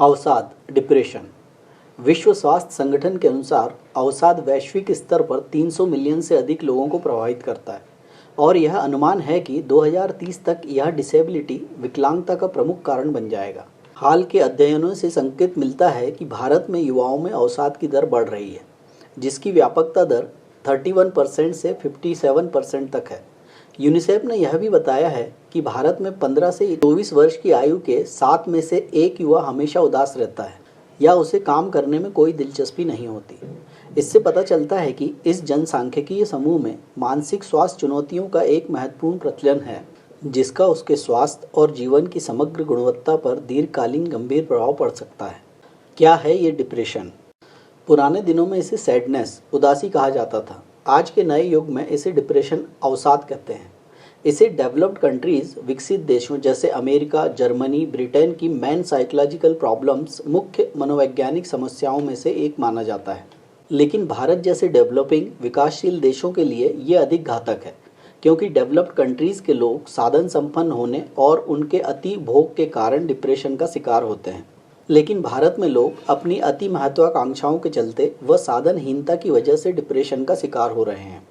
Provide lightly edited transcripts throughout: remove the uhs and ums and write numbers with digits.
अवसाद डिप्रेशन। विश्व स्वास्थ्य संगठन के अनुसार अवसाद वैश्विक स्तर पर 300 मिलियन से अधिक लोगों को प्रभावित करता है और यह अनुमान है कि 2030 तक यह डिसेबिलिटी विकलांगता का प्रमुख कारण बन जाएगा। हाल के अध्ययनों से संकेत मिलता है कि भारत में युवाओं में अवसाद की दर बढ़ रही है, जिसकी व्यापकता दर 31% से 57% तक है। यूनिसेफ ने यह भी बताया है कि भारत में 15 से 24 वर्ष की आयु के 7 में से 1 युवा हमेशा उदास रहता है या उसे काम करने में कोई दिलचस्पी नहीं होती। इससे पता चलता है कि इस जनसांख्यिकीय समूह में मानसिक स्वास्थ्य चुनौतियों का एक महत्वपूर्ण प्रचलन है, जिसका उसके स्वास्थ्य और जीवन की समग्र गुणवत्ता पर दीर्घकालीन गंभीर प्रभाव पड़ सकता है। क्या है ये डिप्रेशन? पुराने दिनों में इसे सैडनेस, उदासी कहा जाता था। आज के नए युग में इसे डिप्रेशन, अवसाद कहते हैं। इसे डेवलप्ड कंट्रीज, विकसित देशों जैसे अमेरिका, जर्मनी, ब्रिटेन की मेन साइकोलॉजिकल प्रॉब्लम्स, मुख्य मनोवैज्ञानिक समस्याओं में से एक माना जाता है। लेकिन भारत जैसे डेवलपिंग, विकासशील देशों के लिए ये अधिक घातक है, क्योंकि डेवलप्ड कंट्रीज के लोग साधन संपन्न होने और उनके अति भोग के कारण डिप्रेशन का शिकार होते हैं। लेकिन भारत में लोग अपनी अति महत्वाकांक्षाओं के चलते व साधनहीनता की वजह से डिप्रेशन का शिकार हो रहे हैं।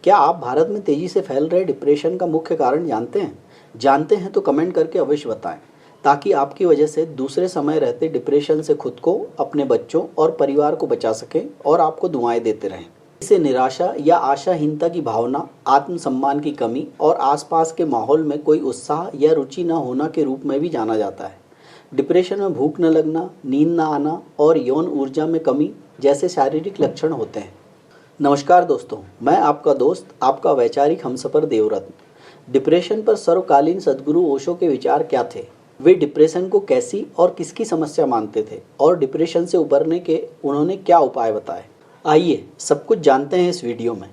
क्या आप भारत में तेजी से फैल रहे डिप्रेशन का मुख्य कारण जानते हैं? जानते हैं तो कमेंट करके अवश्य बताएं, ताकि आपकी वजह से दूसरे समय रहते डिप्रेशन से खुद को, अपने बच्चों और परिवार को बचा सकें और आपको दुआएं देते रहें। इसे निराशा या आशाहीनता की भावना, आत्मसम्मान की कमी और आसपास के माहौल में कोई उत्साह या रुचि न होना के रूप में भी जाना जाता है। डिप्रेशन में भूख न लगना, नींद न आना और यौन ऊर्जा में कमी जैसे शारीरिक लक्षण होते हैं। नमस्कार दोस्तों, मैं आपका दोस्त, आपका वैचारिक हमसफर देवरत्न। डिप्रेशन पर सर्वकालीन सद्गुरु ओशो के विचार क्या थे? वे डिप्रेशन को कैसी और किसकी समस्या मानते थे और डिप्रेशन से उबरने के उन्होंने क्या उपाय बताए? आइए सब कुछ जानते हैं इस वीडियो में।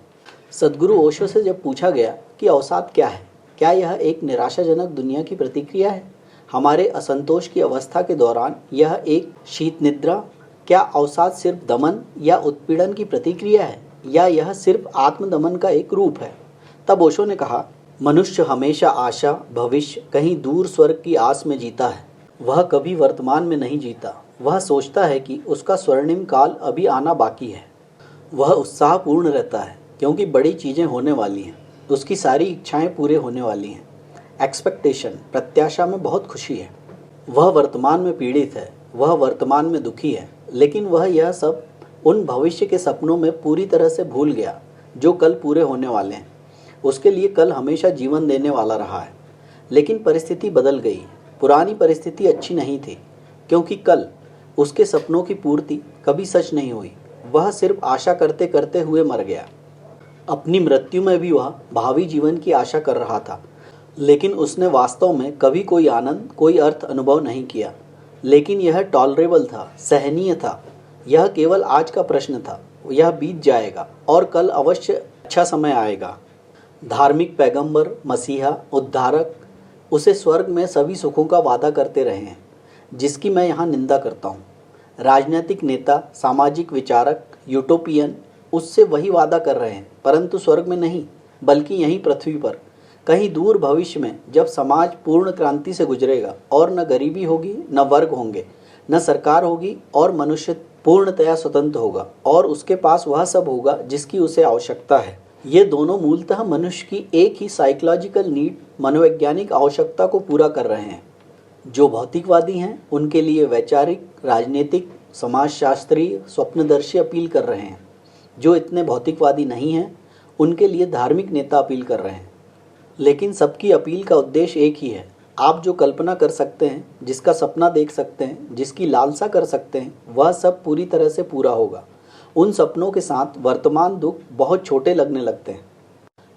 सद्गुरु ओशो से जब पूछा गया कि अवसाद क्या है, क्या यह एक निराशाजनक दुनिया की प्रतिक्रिया है, हमारे असंतोष की अवस्था के दौरान यह एक शीत निद्रा, क्या अवसाद सिर्फ दमन या उत्पीड़न की प्रतिक्रिया है या यह सिर्फ आत्मदमन का एक रूप है? तब ओशो ने कहा, मनुष्य हमेशा आशा, भविष्य, कहीं दूर स्वर्ग की आस में जीता है। वह कभी वर्तमान में नहीं जीता। वह सोचता है कि उसका स्वर्णिम काल अभी आना बाकी है। वह उत्साहपूर्ण रहता है क्योंकि बड़ी चीज़ें होने वाली हैं, उसकी सारी इच्छाएं पूरे होने वाली हैं। एक्सपेक्टेशन, प्रत्याशा में बहुत खुशी है। वह वर्तमान में पीड़ित है, वह वर्तमान में दुखी है, लेकिन वह यह सब उन भविष्य के सपनों में पूरी तरह से भूल गया जो कल पूरे होने वाले हैं। उसके लिए कल हमेशा जीवन देने वाला रहा है, लेकिन परिस्थिति बदल गई। पुरानी परिस्थिति अच्छी नहीं थी क्योंकि कल उसके सपनों की पूर्ति कभी सच नहीं हुई। वह सिर्फ आशा करते करते हुए मर गया। अपनी मृत्यु में भी वह भावी जीवन की आशा कर रहा था, लेकिन उसने वास्तव में कभी कोई आनंद, कोई अर्थ अनुभव नहीं किया। लेकिन यह टॉलरेबल था, सहनीय था। यह केवल आज का प्रश्न था। यह बीत जाएगा और कल अवश्य अच्छा समय आएगा। धार्मिक पैगंबर, मसीहा, उद्धारक उसे स्वर्ग में सभी सुखों का वादा करते रहे हैं, जिसकी मैं यहाँ निंदा करता हूँ। राजनीतिक नेता, सामाजिक विचारक, यूटोपियन उससे वही वादा कर रहे हैं, परंतु स्वर्ग में नहीं, बल्कि यहीं पृथ्वी पर, कहीं दूर भविष्य में, जब समाज पूर्ण क्रांति से गुजरेगा और न गरीबी होगी, न वर्ग होंगे, न सरकार होगी और मनुष्य पूर्णतया स्वतंत्र होगा और उसके पास वह सब होगा जिसकी उसे आवश्यकता है। ये दोनों मूलतः मनुष्य की एक ही साइकोलॉजिकल नीड, मनोवैज्ञानिक आवश्यकता को पूरा कर रहे हैं। जो भौतिकवादी हैं उनके लिए वैचारिक, राजनीतिक, समाजशास्त्रीय, स्वप्नदर्शी अपील कर रहे हैं। जो इतने भौतिकवादी नहीं हैं उनके लिए धार्मिक नेता अपील कर रहे हैं। लेकिन सबकी अपील का उद्देश्य एक ही है। आप जो कल्पना कर सकते हैं, जिसका सपना देख सकते हैं, जिसकी लालसा कर सकते हैं, वह सब पूरी तरह से पूरा होगा। उन सपनों के साथ वर्तमान दुख बहुत छोटे लगने लगते हैं।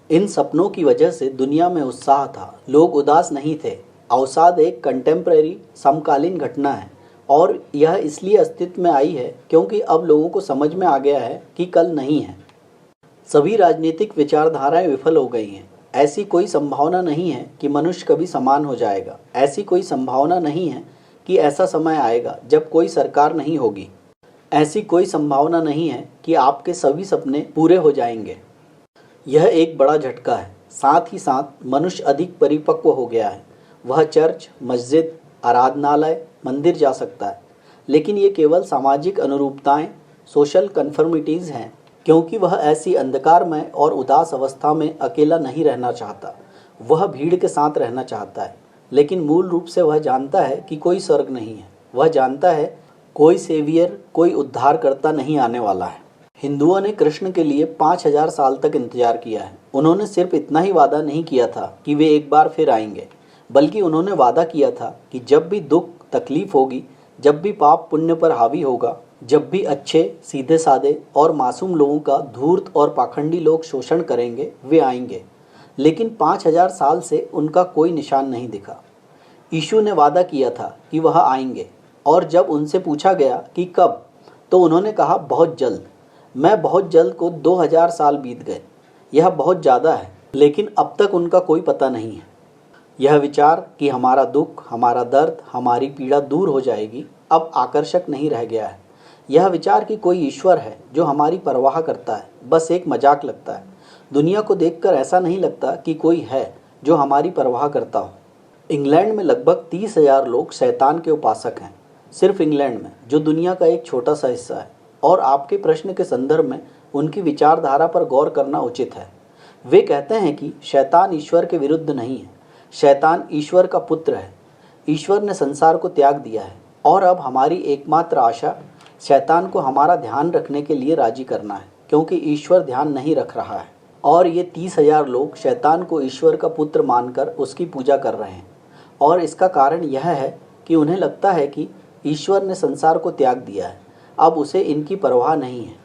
इन सपनों की वजह से दुनिया में उत्साह था, लोग उदास नहीं थे। अवसाद एक कंटेम्प्रेरी, समकालीन घटना है और यह इसलिए अस्तित्व में आई है क्योंकि अब लोगों को समझ में आ गया है कि कल नहीं है। सभी राजनीतिक विचारधाराएं विफल हो गई हैं। ऐसी कोई संभावना नहीं है कि मनुष्य कभी समान हो जाएगा। ऐसी कोई संभावना नहीं है कि ऐसा समय आएगा जब कोई सरकार नहीं होगी। ऐसी कोई संभावना नहीं है कि आपके सभी सपने पूरे हो जाएंगे। यह एक बड़ा झटका है। साथ ही साथ मनुष्य अधिक परिपक्व हो गया है। वह चर्च, मस्जिद, आराधनालय मंदिर जा सकता है, लेकिन ये केवल सामाजिक अनुरूपताएं, सोशल कन्फर्मिटीज़ हैं, क्योंकि वह ऐसी अंधकारमय और उदास अवस्था में अकेला नहीं रहना चाहता। वह भीड़ के साथ रहना चाहता है, लेकिन मूल रूप से वह जानता है कि कोई स्वर्ग नहीं है। वह जानता है कोई सेवियर, कोई उद्धारकर्ता नहीं आने वाला है। हिंदुओं ने कृष्ण के लिए 5000 साल तक इंतजार किया है। उन्होंने सिर्फ इतना ही वादा नहीं किया था कि वे एक बार फिर आएंगे, बल्कि उन्होंने वादा किया था कि जब भी दुख तकलीफ होगी, जब भी पाप पुण्य पर हावी होगा, जब भी अच्छे सीधे साधे और मासूम लोगों का धूर्त और पाखंडी लोग शोषण करेंगे, वे आएंगे। लेकिन 5000 साल से उनका कोई निशान नहीं दिखा। यीशु ने वादा किया था कि वह आएंगे, और जब उनसे पूछा गया कि कब, तो उन्होंने कहा बहुत जल्द। मैं बहुत जल्द को 2000 साल बीत गए। यह बहुत ज़्यादा है, लेकिन अब तक उनका कोई पता नहीं है। यह विचार कि हमारा दुख, हमारा दर्द, हमारी पीड़ा दूर हो जाएगी, अब आकर्षक नहीं रह गया है। यह विचार कि कोई ईश्वर है जो हमारी परवाह करता है, बस एक मजाक लगता है। दुनिया को देखकर ऐसा नहीं लगता कि कोई है जो हमारी परवाह करता हो। इंग्लैंड में लगभग 30,000 लोग शैतान के उपासक हैं, सिर्फ इंग्लैंड में, जो दुनिया का एक छोटा सा हिस्सा है। और आपके प्रश्न के संदर्भ में उनकी विचारधारा पर गौर करना उचित है। वे कहते हैं कि शैतान ईश्वर के विरुद्ध नहीं है, शैतान ईश्वर का पुत्र है। ईश्वर ने संसार को त्याग दिया है, और अब हमारी एकमात्र आशा शैतान को हमारा ध्यान रखने के लिए राजी करना है, क्योंकि ईश्वर ध्यान नहीं रख रहा है। और ये 30,000 लोग शैतान को ईश्वर का पुत्र मानकर उसकी पूजा कर रहे हैं। और इसका कारण यह है कि उन्हें लगता है कि ईश्वर ने संसार को त्याग दिया है, अब उसे इनकी परवाह नहीं है।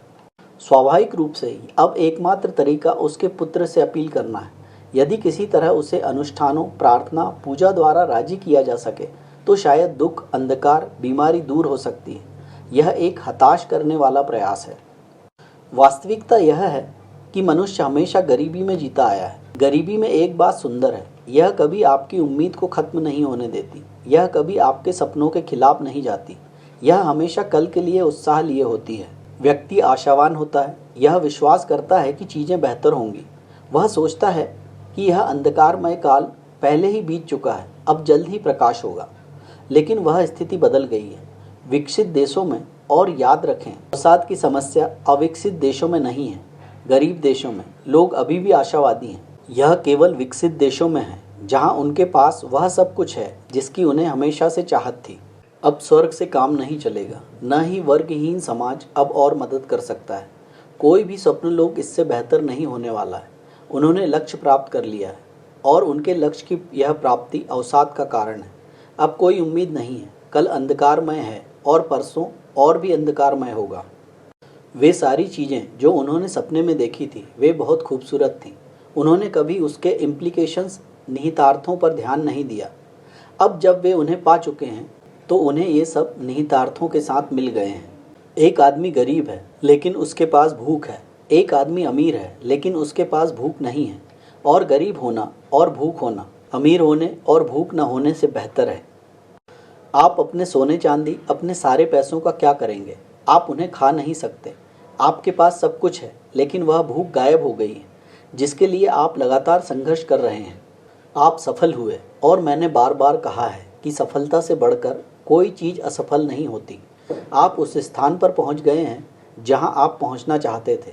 स्वाभाविक रूप से ही अब एकमात्र तरीका उसके पुत्र से अपील करना है। यदि किसी तरह उसे अनुष्ठानों, प्रार्थना, पूजा द्वारा राजी किया जा सके, तो शायद दुख, अंधकार, बीमारी दूर हो सकती है। यह एक हताश करने वाला प्रयास है। वास्तविकता यह है कि मनुष्य हमेशा गरीबी में जीता आया है। गरीबी में एक बात सुंदर है, यह कभी आपकी उम्मीद को खत्म नहीं होने देती। यह कभी आपके सपनों के खिलाफ नहीं जाती। यह हमेशा कल के लिए उत्साह लिए होती है। व्यक्ति आशावान होता है। यह विश्वास करता है कि चीज़ें बेहतर होंगी। वह सोचता है कि यह अंधकारमय काल पहले ही बीत चुका है, अब जल्द ही प्रकाश होगा। लेकिन वह स्थिति बदल गई है विकसित देशों में। और याद रखें, अवसाद की समस्या अविकसित देशों में नहीं है, गरीब देशों में लोग अभी भी आशावादी हैं। यह केवल विकसित देशों में है, जहां उनके पास वह सब कुछ है जिसकी उन्हें हमेशा से चाहत थी। अब स्वर्ग से काम नहीं चलेगा, न ही वर्गहीन समाज अब और मदद कर सकता है। कोई भी स्वप्न लोग इससे बेहतर नहीं होने वाला है। उन्होंने लक्ष्य प्राप्त कर लिया है, और उनके लक्ष्य की यह प्राप्ति अवसाद का कारण है। अब कोई उम्मीद नहीं है। कल अंधकारमय है, और परसों और भी अंधकारमय होगा। वे सारी चीज़ें जो उन्होंने सपने में देखी थी, वे बहुत खूबसूरत थीं। उन्होंने कभी उसके इम्प्लीकेशंस, निहितार्थों पर ध्यान नहीं दिया। अब जब वे उन्हें पा चुके हैं, तो उन्हें ये सब निहितार्थों के साथ मिल गए हैं। एक आदमी गरीब है, लेकिन उसके पास भूख है। एक आदमी अमीर है, लेकिन उसके पास भूख नहीं है। और गरीब होना और भूख होना अमीर होने और भूख न होने से बेहतर है। आप अपने सोने चांदी, अपने सारे पैसों का क्या करेंगे? आप उन्हें खा नहीं सकते। आपके पास सब कुछ है, लेकिन वह भूख गायब हो गई है, जिसके लिए आप लगातार संघर्ष कर रहे हैं। आप सफल हुए, और मैंने बार बार कहा है कि सफलता से बढ़कर कोई चीज़ असफल नहीं होती। आप उस स्थान पर पहुंच गए हैं जहां आप पहुंचना चाहते थे,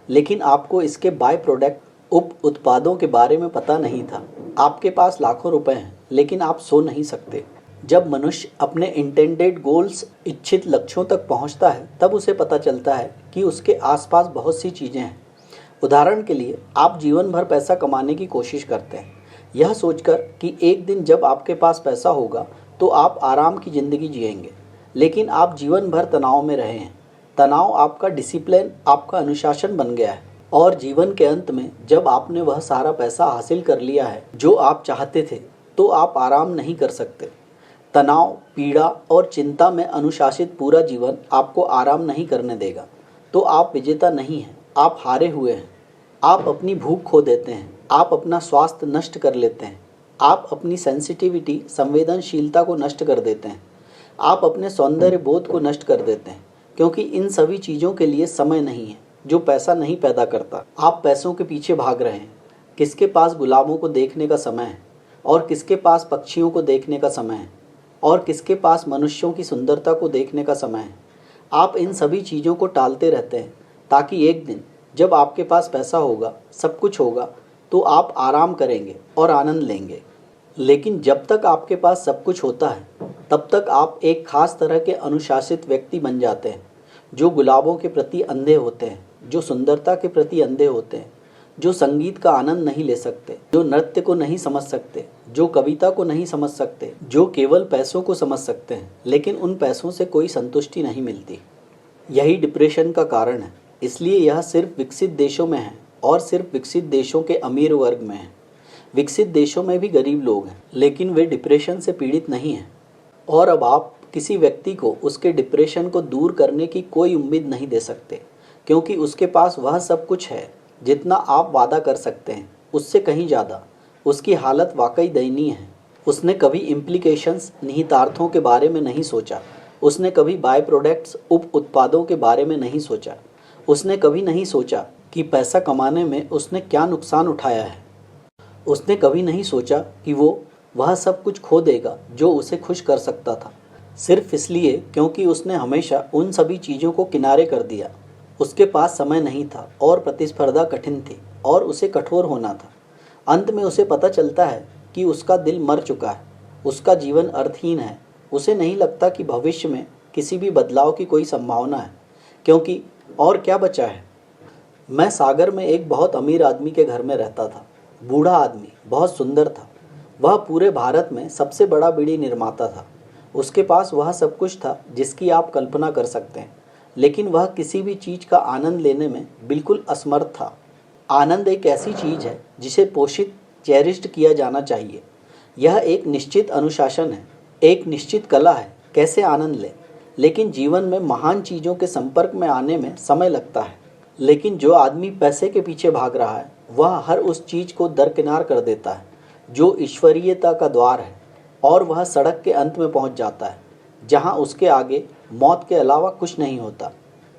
लेकिन आपको इसके बाय प्रोडक्ट, उप उत्पादों के बारे में पता नहीं था। आपके पास लाखों रुपए हैं, लेकिन आप सो नहीं सकते। जब मनुष्य अपने इंटेंडेड गोल्स, इच्छित लक्ष्यों तक पहुंचता है, तब उसे पता चलता है कि उसके आसपास बहुत सी चीज़ें हैं। उदाहरण के लिए, आप जीवन भर पैसा कमाने की कोशिश करते हैं, यह सोचकर कि एक दिन जब आपके पास पैसा होगा तो आप आराम की ज़िंदगी जिएंगे। लेकिन आप जीवन भर तनाव में रहे हैं। तनाव आपका डिसिप्लिन, आपका अनुशासन बन गया है। और जीवन के अंत में जब आपने वह सारा पैसा हासिल कर लिया है जो आप चाहते थे, तो आप आराम नहीं कर सकते। तनाव, पीड़ा और चिंता में अनुशासित पूरा जीवन आपको आराम नहीं करने देगा। तो आप विजेता नहीं हैं, आप हारे हुए हैं। आप अपनी भूख खो देते हैं, आप अपना स्वास्थ्य नष्ट कर लेते हैं, आप अपनी सेंसिटिविटी, संवेदनशीलता को नष्ट कर देते हैं, आप अपने सौंदर्य बोध को नष्ट कर देते हैं, क्योंकि इन सभी चीज़ों के लिए समय नहीं है जो पैसा नहीं पैदा करता। आप पैसों के पीछे भाग रहे हैं। किसके पास गुलामों को देखने का समय है और किसके पास पक्षियों को देखने का समय है? और किसके पास मनुष्यों की सुंदरता को देखने का समय है। आप इन सभी चीज़ों को टालते रहते हैं ताकि एक दिन जब आपके पास पैसा होगा, सब कुछ होगा, तो आप आराम करेंगे और आनंद लेंगे। लेकिन जब तक आपके पास सब कुछ होता है, तब तक आप एक खास तरह के अनुशासित व्यक्ति बन जाते हैं, जो गुलाबों के प्रति अंधे होते हैं, जो सुंदरता के प्रति अंधे होते हैं, जो संगीत का आनंद नहीं ले सकते, जो नृत्य को नहीं समझ सकते, जो कविता को नहीं समझ सकते, जो केवल पैसों को समझ सकते हैं, लेकिन उन पैसों से कोई संतुष्टि नहीं मिलती। यही डिप्रेशन का कारण है। इसलिए यह सिर्फ विकसित देशों में है और सिर्फ विकसित देशों के अमीर वर्ग में है। विकसित देशों में भी गरीब लोग हैं, लेकिन वे डिप्रेशन से पीड़ित नहीं हैं। और अब आप किसी व्यक्ति को उसके डिप्रेशन को दूर करने की कोई उम्मीद नहीं दे सकते, क्योंकि उसके पास वह सब कुछ है जितना आप वादा कर सकते हैं, उससे कहीं ज़्यादा। उसकी हालत वाकई दयनीय है। उसने कभी इम्प्लीकेशंस, निहितार्थों के बारे में नहीं सोचा। उसने कभी बाय प्रोडक्ट्स, उप उत्पादों के बारे में नहीं सोचा। उसने कभी नहीं सोचा कि पैसा कमाने में उसने क्या नुकसान उठाया है। उसने कभी नहीं सोचा कि वह सब कुछ खो देगा जो उसे खुश कर सकता था, सिर्फ इसलिए क्योंकि उसने हमेशा उन सभी चीज़ों को किनारे कर दिया। उसके पास समय नहीं था और प्रतिस्पर्धा कठिन थी और उसे कठोर होना था। अंत में उसे पता चलता है कि उसका दिल मर चुका है, उसका जीवन अर्थहीन है। उसे नहीं लगता कि भविष्य में किसी भी बदलाव की कोई संभावना है, क्योंकि और क्या बचा है। मैं सागर में एक बहुत अमीर आदमी के घर में रहता था। बूढ़ा आदमी, बहुत सुंदर था। वह पूरे भारत में सबसे बड़ा बीड़ी निर्माता था। उसके पास वह सब कुछ था जिसकी आप कल्पना कर सकते हैं, लेकिन वह किसी भी चीज़ का आनंद लेने में बिल्कुल असमर्थ था। आनंद एक ऐसी चीज़ है जिसे पोषित, चेरिश्ड किया जाना चाहिए। यह एक निश्चित अनुशासन है, एक निश्चित कला है कैसे आनंद लें। लेकिन जीवन में महान चीज़ों के संपर्क में आने में समय लगता है। लेकिन जो आदमी पैसे के पीछे भाग रहा है, वह हर उस चीज़ को दरकिनार कर देता है जो ईश्वरीयता का द्वार है, और वह सड़क के अंत में पहुंच जाता है जहां उसके आगे मौत के अलावा कुछ नहीं होता।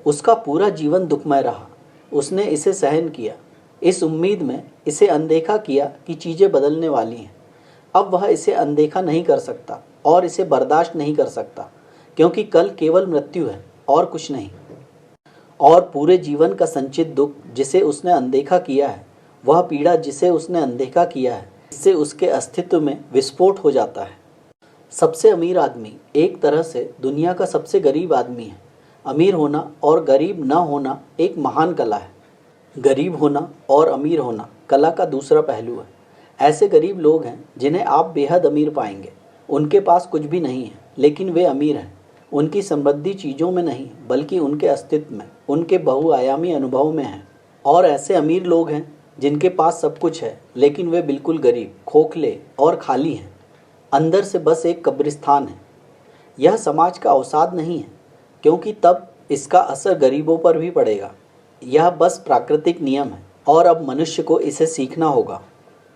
उसका पूरा जीवन दुखमय रहा। उसने इसे सहन किया, इस उम्मीद में इसे अनदेखा किया कि चीज़ें बदलने वाली हैं। अब वह इसे अनदेखा नहीं कर सकता और इसे बर्दाश्त नहीं कर सकता, क्योंकि कल केवल मृत्यु है और कुछ नहीं। और पूरे जीवन का संचित दुख जिसे उसने अनदेखा किया है, वह पीड़ा जिसे उसने अनदेखा किया है, इससे उसके अस्तित्व में विस्फोट हो जाता है। सबसे अमीर आदमी एक तरह से दुनिया का सबसे गरीब आदमी है। अमीर होना और गरीब न होना एक महान कला है। गरीब होना और अमीर होना कला का दूसरा पहलू है। ऐसे गरीब लोग हैं जिन्हें आप बेहद अमीर पाएंगे। उनके पास कुछ भी नहीं है, लेकिन वे अमीर हैं। उनकी समृद्धि चीज़ों में नहीं, बल्कि उनके अस्तित्व में, उनके बहुआयामी अनुभव में है। और ऐसे अमीर लोग हैं जिनके पास सब कुछ है, लेकिन वे बिल्कुल गरीब, खोखले और खाली हैं। अंदर से बस एक कब्रिस्तान है। यह समाज का अवसाद नहीं है, क्योंकि तब इसका असर गरीबों पर भी पड़ेगा। यह बस प्राकृतिक नियम है और अब मनुष्य को इसे सीखना होगा।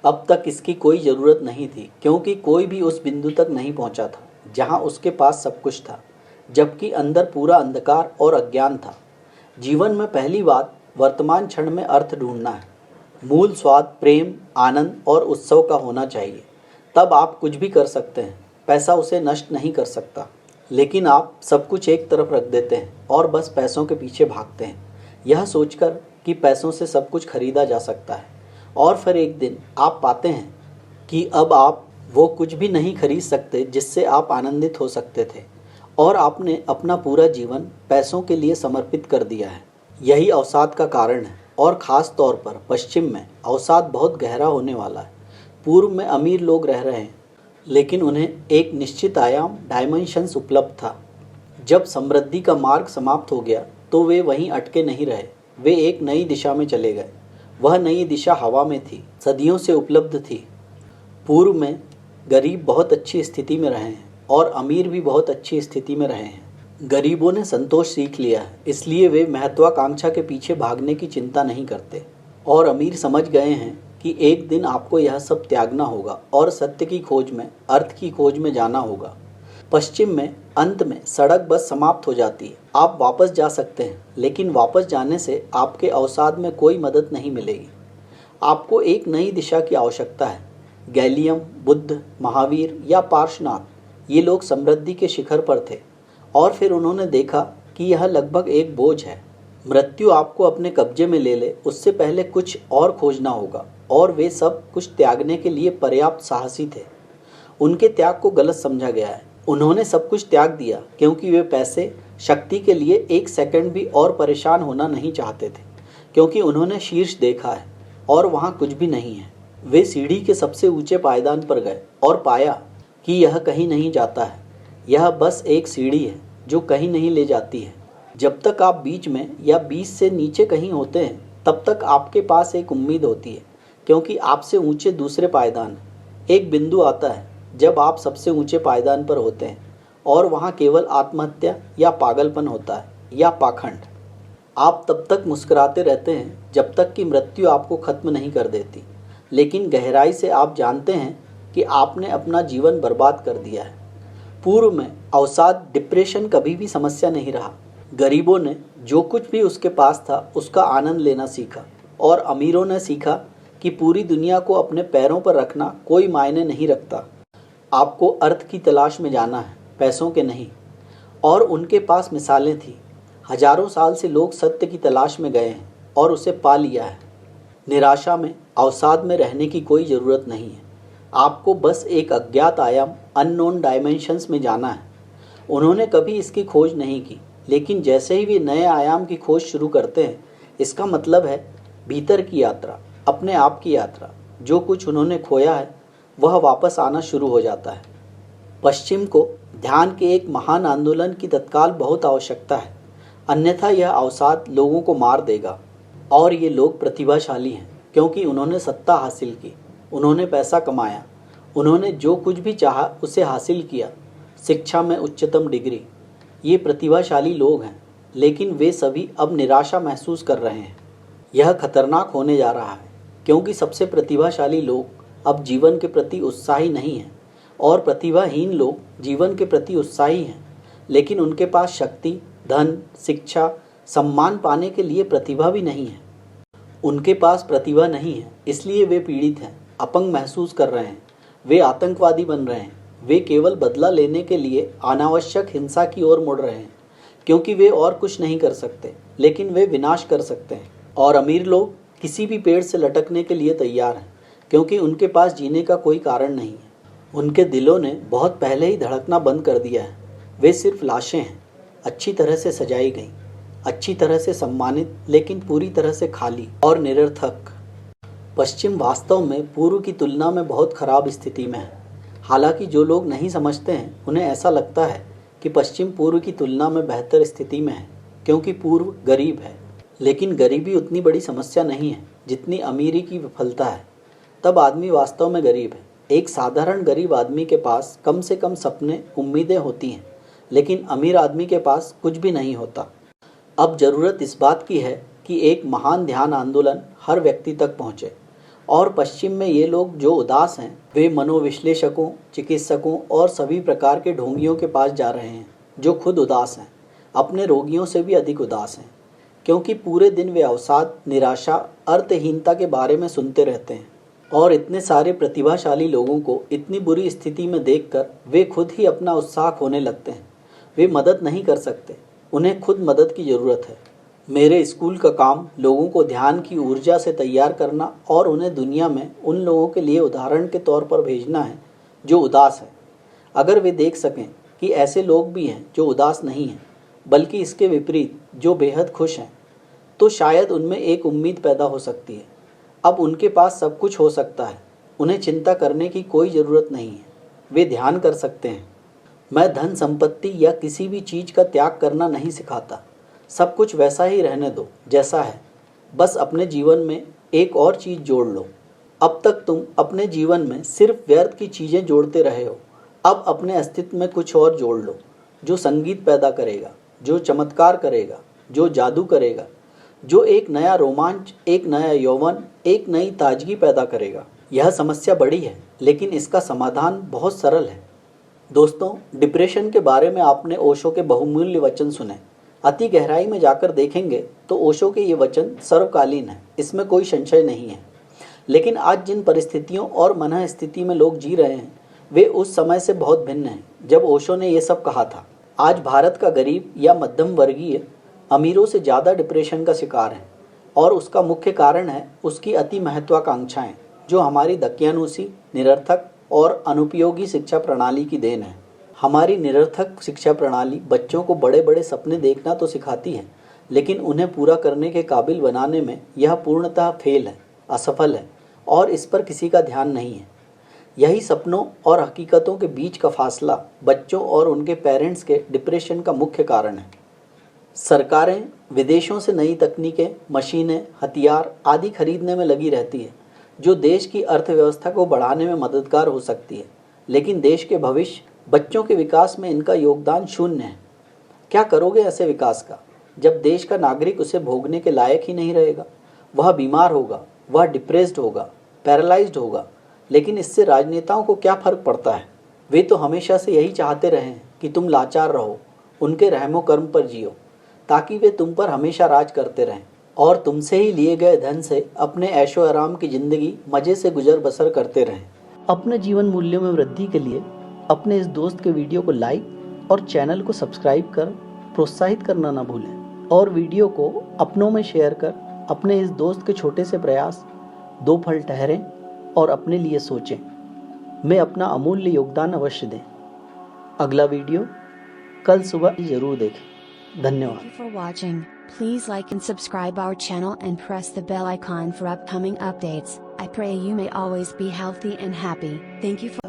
अब तक इसकी कोई ज़रूरत नहीं थी, क्योंकि कोई भी उस बिंदु तक नहीं पहुंचा था जहां उसके पास सब कुछ था, जबकि अंदर पूरा अंधकार और अज्ञान था। जीवन में पहली बात वर्तमान क्षण में अर्थ ढूंढना है। मूल स्वाद प्रेम, आनंद और उत्सव का होना चाहिए। तब आप कुछ भी कर सकते हैं, पैसा उसे नष्ट नहीं कर सकता। लेकिन आप सब कुछ एक तरफ रख देते हैं और बस पैसों के पीछे भागते हैं, यह सोचकर कि पैसों से सब कुछ खरीदा जा सकता है। और फिर एक दिन आप पाते हैं कि अब आप वो कुछ भी नहीं खरीद सकते जिससे आप आनंदित हो सकते थे, और आपने अपना पूरा जीवन पैसों के लिए समर्पित कर दिया है। यही अवसाद का कारण है, और ख़ास तौर पर पश्चिम में अवसाद बहुत गहरा होने वाला है। पूर्व में अमीर लोग रह रहे हैं, लेकिन उन्हें एक निश्चित आयाम, डायमेंशंस उपलब्ध था। जब समृद्धि का मार्ग समाप्त हो गया तो वे वहीं अटके नहीं रहे, वे एक नई दिशा में चले गए। वह नई दिशा हवा में थी, सदियों से उपलब्ध थी। पूर्व में गरीब बहुत अच्छी स्थिति में रहे हैं और अमीर भी बहुत अच्छी स्थिति में रहे हैं। गरीबों ने संतोष सीख लिया है, इसलिए वे महत्वाकांक्षा के पीछे भागने की चिंता नहीं करते, और अमीर समझ गए हैं कि एक दिन आपको यह सब त्यागना होगा और सत्य की खोज में, अर्थ की खोज में जाना होगा। पश्चिम में अंत में सड़क बस समाप्त हो जाती है। आप वापस जा सकते हैं, लेकिन वापस जाने से आपके अवसाद में कोई मदद नहीं मिलेगी। आपको एक नई दिशा की आवश्यकता है। गैलियम, बुद्ध, महावीर या पार्श्वनाथ, ये लोग समृद्धि के शिखर पर थे और फिर उन्होंने देखा कि यह लगभग एक बोझ है। मृत्यु आपको अपने कब्जे में ले ले उससे पहले कुछ और खोजना होगा, और वे सब कुछ त्यागने के लिए पर्याप्त साहसी थे। उनके त्याग को गलत समझा गया है। उन्होंने सब कुछ त्याग दिया क्योंकि वे पैसे, शक्ति के लिए एक सेकंड भी और परेशान होना नहीं चाहते थे, क्योंकि उन्होंने शीर्ष देखा है और वहाँ कुछ भी नहीं है। वे सीढ़ी के सबसे ऊंचे पायदान पर गए और पाया कि यह कहीं नहीं जाता है। यह बस एक सीढ़ी है जो कहीं नहीं ले जाती है। जब तक आप बीच में या 20 से नीचे कहीं होते हैं, तब तक आपके पास एक उम्मीद होती है, क्योंकि आपसे ऊंचे दूसरे पायदान हैं। एक बिंदु आता है जब आप सबसे ऊंचे पायदान पर होते हैं और वहाँ केवल आत्महत्या या पागलपन होता है या पाखंड। आप तब तक मुस्कुराते रहते हैं जब तक कि मृत्यु आपको खत्म नहीं कर देती, लेकिन गहराई से आप जानते हैं कि आपने अपना जीवन बर्बाद कर दिया है। पूर्व में अवसाद, डिप्रेशन कभी भी समस्या नहीं रहा। गरीबों ने जो कुछ भी उसके पास था उसका आनंद लेना सीखा, और अमीरों ने सीखा कि पूरी दुनिया को अपने पैरों पर रखना कोई मायने नहीं रखता। आपको अर्थ की तलाश में जाना है, पैसों के नहीं। और उनके पास मिसालें थी। हजारों साल से लोग सत्य की तलाश में गए हैं और उसे पा लिया है। निराशा में, अवसाद में रहने की कोई ज़रूरत नहीं है। आपको बस एक अज्ञात आयाम, अननोन डायमेंशंस में जाना है। उन्होंने कभी इसकी खोज नहीं की, लेकिन जैसे ही वे नए आयाम की खोज शुरू करते हैं, इसका मतलब है भीतर की यात्रा, अपने आप की यात्रा। जो कुछ उन्होंने खोया है वह वापस आना शुरू हो जाता है। पश्चिम को ध्यान के एक महान आंदोलन की तत्काल बहुत आवश्यकता है, अन्यथा यह अवसाद लोगों को मार देगा। और ये लोग प्रतिभाशाली हैं क्योंकि उन्होंने सत्ता हासिल की, उन्होंने पैसा कमाया, उन्होंने जो कुछ भी चाहा उसे हासिल किया, शिक्षा में उच्चतम डिग्री। ये प्रतिभाशाली लोग हैं, लेकिन वे सभी अब निराशा महसूस कर रहे हैं। यह खतरनाक होने जा रहा है, क्योंकि सबसे प्रतिभाशाली लोग अब जीवन के प्रति उत्साही नहीं हैं, और प्रतिभाहीन लोग जीवन के प्रति उत्साही हैं, लेकिन उनके पास शक्ति, धन, शिक्षा, सम्मान पाने के लिए प्रतिभा भी नहीं है। उनके पास प्रतिभा नहीं है, इसलिए वे पीड़ित हैं, अपंग महसूस कर रहे हैं, वे आतंकवादी बन रहे हैं। वे केवल बदला लेने के लिए अनावश्यक हिंसा की ओर मुड़ रहे हैं, क्योंकि वे और कुछ नहीं कर सकते, लेकिन वे विनाश कर सकते हैं। और अमीर लोग किसी भी पेड़ से लटकने के लिए तैयार हैं, क्योंकि उनके पास जीने का कोई कारण नहीं है। उनके दिलों ने बहुत पहले ही धड़कना बंद कर दिया है। वे सिर्फ लाशें हैं, अच्छी तरह से सजाई गई, अच्छी तरह से सम्मानित, लेकिन पूरी तरह से खाली और निरर्थक। पश्चिम वास्तव में पूर्व की तुलना में बहुत खराब स्थिति में है। हालांकि जो लोग नहीं समझते हैं, उन्हें ऐसा लगता है कि पश्चिम पूर्व की तुलना में बेहतर स्थिति में है, क्योंकि पूर्व गरीब है। लेकिन गरीबी उतनी बड़ी समस्या नहीं है जितनी अमीरी की विफलता है। तब आदमी वास्तव में गरीब है। एक साधारण गरीब आदमी के पास कम से कम सपने, उम्मीदें होती हैं, लेकिन अमीर आदमी के पास कुछ भी नहीं होता। अब ज़रूरत इस बात की है कि एक महान ध्यान आंदोलन हर व्यक्ति तक पहुँचे। और पश्चिम में ये लोग जो उदास हैं, वे मनोविश्लेषकों, चिकित्सकों और सभी प्रकार के ढोंगियों के पास जा रहे हैं, जो खुद उदास हैं, अपने रोगियों से भी अधिक उदास हैं, क्योंकि पूरे दिन वे अवसाद, निराशा, अर्थहीनता के बारे में सुनते रहते हैं। और इतने सारे प्रतिभाशाली लोगों को इतनी बुरी स्थिति में देखकर वे खुद ही अपना उत्साह खोने लगते हैं। वे मदद नहीं कर सकते, उन्हें खुद मदद की ज़रूरत है। मेरे स्कूल का काम लोगों को ध्यान की ऊर्जा से तैयार करना और उन्हें दुनिया में उन लोगों के लिए उदाहरण के तौर पर भेजना है जो उदास है। अगर वे देख सकें कि ऐसे लोग भी हैं जो उदास नहीं हैं, बल्कि इसके विपरीत जो बेहद खुश हैं, तो शायद उनमें एक उम्मीद पैदा हो सकती है। अब उनके पास सब कुछ हो सकता है, उन्हें चिंता करने की कोई ज़रूरत नहीं है, वे ध्यान कर सकते हैं। मैं धन संपत्ति या किसी भी चीज़ का त्याग करना नहीं सिखाता। सब कुछ वैसा ही रहने दो जैसा है, बस अपने जीवन में एक और चीज़ जोड़ लो। अब तक तुम अपने जीवन में सिर्फ व्यर्थ की चीज़ें जोड़ते रहे हो। अब अपने अस्तित्व में कुछ और जोड़ लो, जो संगीत पैदा करेगा, जो चमत्कार करेगा, जो जादू करेगा, जो एक नया रोमांच, एक नया यौवन, एक नई ताजगी पैदा करेगा। यह समस्या बड़ी है, लेकिन इसका समाधान बहुत सरल है। दोस्तों, डिप्रेशन के बारे में आपने ओशो के बहुमूल्य वचन सुने। अति गहराई में जाकर देखेंगे तो ओशो के ये वचन सर्वकालीन है, इसमें कोई संशय नहीं है। लेकिन आज जिन परिस्थितियों और मनः स्थिति में लोग जी रहे हैं, वे उस समय से बहुत भिन्न हैं जब ओशो ने ये सब कहा था। आज भारत का गरीब या मध्यम वर्गीय अमीरों से ज़्यादा डिप्रेशन का शिकार है और उसका मुख्य कारण है उसकी अति महत्वाकांक्षाएं, जो हमारी दकियानूसी, निरर्थक और अनुपयोगी शिक्षा प्रणाली की देन है। हमारी निरर्थक शिक्षा प्रणाली बच्चों को बड़े बड़े सपने देखना तो सिखाती है, लेकिन उन्हें पूरा करने के काबिल बनाने में यह पूर्णतः फेल है, असफल है और इस पर किसी का ध्यान नहीं है। यही सपनों और हकीकतों के बीच का फासला बच्चों और उनके पेरेंट्स के डिप्रेशन का मुख्य कारण है। सरकारें विदेशों से नई तकनीकें, मशीनें, हथियार आदि खरीदने में लगी रहती है, जो देश की अर्थव्यवस्था को बढ़ाने में मददगार हो सकती है, लेकिन देश के भविष्य, बच्चों के विकास में इनका योगदान शून्य है। क्या करोगे ऐसे विकास का, जब देश का नागरिक उसे भोगने के लायक ही नहीं रहेगा? वह बीमार होगा, वह डिप्रेस्ड होगा, पैरालाइज्ड होगा। लेकिन इससे राजनेताओं को क्या फर्क पड़ता है? वे तो हमेशा से यही चाहते रहे हैं कि तुम लाचार रहो, उनके रहमो कर्म पर जियो, ताकि वे तुम पर हमेशा राज करते रहें और तुमसे ही लिए गए धन से अपने ऐशो आराम की जिंदगी मजे से गुजर बसर करते रहें। अपने जीवन मूल्यों में वृद्धि के लिए अपने इस दोस्त के वीडियो को लाइक और चैनल को सब्सक्राइब कर प्रोत्साहित करना ना भूलें और वीडियो को अपनों में शेयर कर अपने इस दोस्त के छोटे से प्रयास दो फल ठहरें और अपने लिए सोचें। मैं अपना अमूल्य योगदान अवश्य दें। अगला वीडियो कल सुबह जरूर देखें। धन्यवाद। Thank you for watching. Please like and subscribe our channel and press the bell icon for upcoming updates. I pray you may always be healthy and happy. Thank you for